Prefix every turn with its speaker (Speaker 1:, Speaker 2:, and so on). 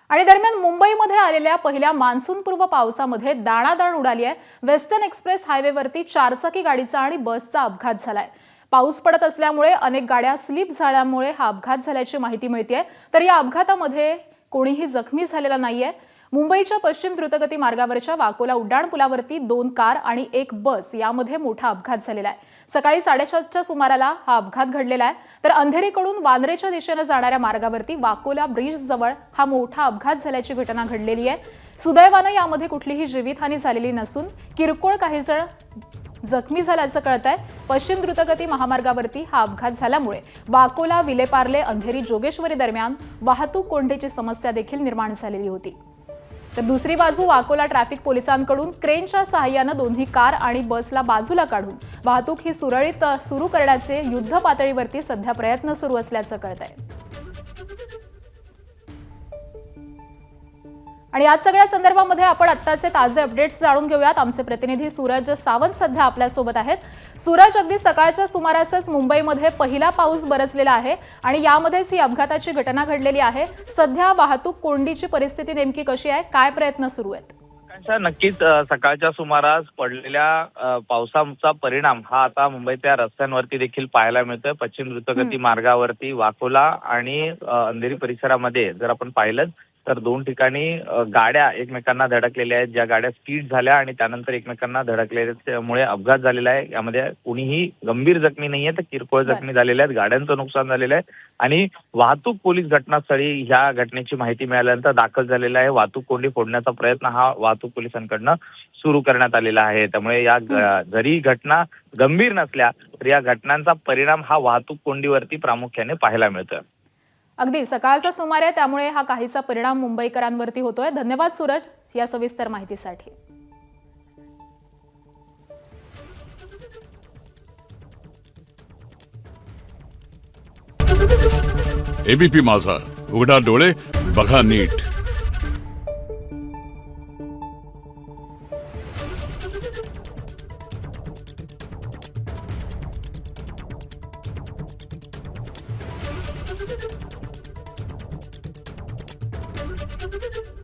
Speaker 1: आणि दरम्यान मुंबईमध्ये आलेल्या पहिल्या मान्सूनपूर्व पावसामध्ये दाणादाण उडाली आहे। वेस्टर्न एक्सप्रेस हायवेवरती चारचाकी गाडीचा आणि बसचा अपघात झालाय। पाऊस पडत असल्यामुळे अनेक गाड्या स्लिप झाल्यामुळे हा अपघात झाल्याची माहिती मिळते। तर या अपघातामध्ये कोणीही जखमी झालेला नाहीये। मुंबईच्या पश्चिम द्रुतगती मार्गावरच्या वाकोला उड्डाण पुलावरती 2 कार आणि 1 बस यामध्ये मोठा अपघात झालेला आहे। सकाळी 7:30च्या सुमाराला हा अपघात घडलेला आहे। तर अंधेरीकडून वांद्रेच्या दिशेने जाणाऱ्या मार्गावरती वाकोला ब्रिज जवळ हा मोठा अपघात झाल्याची घटना घडलेली आहे। सुदैवाने यामध्ये कुठलीही जीवितहानी झालेली नसून किरकोळ काही जण जखमी झाल्याचं कळतंय। पश्चिम द्रुतगती महामार्गावरती हा अपघात झाल्यामुळे वाकोला विलेपार्ले अंधेरी जोगेश्वरी दरम्यान वाहतूक कोंडीची समस्या देखील निर्माण झालेली होती। तर दुसरी बाजू वाकोला ट्रॅफिक पोलिसांकडून क्रेनच्या सहाय्याने दोन्ही कार आणि बसला बाजूला काढून वाहतूक ही सुरळीत सुरू करण्याचे युद्ध पातळीवरती सध्या प्रयत्न सुरू असल्याचं कळतंय। आणि आज सगळ्या संदर्भामध्ये आपण आत्ताचे ताजे अपडेट्स जाणून घेऊयात। आमचे प्रतिनिधी सूरज सावंत सध्या आपल्या सोबत आहेत। सूरज, अगदी सकाळच्या सुमारासच मुंबईमध्ये पहिला पाऊस बरसलेला आहे आणि यामध्येच ही अपघाताची घटना घडलेली आहे। सध्या वाहतूक कोंडीची परिस्थिती नेमकी कशी आहे, काय प्रयत्न सुरू आहेत?
Speaker 2: नक्कीच सकाळच्या सुमारास पडलेल्या पावसाचा परिणाम हा आता मुंबईच्या रस्त्यांवरती देखील पाहायला मिळतोय। पश्चिम द्रुतगती मार्गावरती वाकोला आणि अंधेरी परिसरामध्ये जर आपण पाहिलं तर 2 ठिकाणी गाड्या एकमेकांना धडकलेल्या आहेत। ज्या गाड्या स्किड झाल्या आणि त्यानंतर एकमेकांना धडकल्यामुळे अपघात झालेला आहे। यामध्ये कुणीही गंभीर जखमी नाहीये, तर किरकोळ जखमी झालेले आहेत। गाड्यांचं नुकसान झालेलं आहे आणि वाहतूक पोलीस घटनास्थळी ह्या घटनेची माहिती मिळाल्यानंतर दाखल झालेला आहे। वाहतूक कोंडी फोडण्याचा प्रयत्न हा वाहतूक पोलिसांकडनं सुरू करण्यात आलेला आहे। त्यामुळे या जरी घटना गंभीर नसल्या तर या घटनांचा परिणाम हा वाहतूक कोंडीवरती प्रामुख्याने पाहायला मिळतोय।
Speaker 1: अगदी सकाळचा सुमार आहे, त्यामुळे हा काहीसा परिणाम मुंबईकरांवरती होतोय। धन्यवाद सूरज या सविस्तर माहितीसाठी।
Speaker 3: एबीपी माझा, उघडा डोळे बघा नीट।
Speaker 4: Thank you.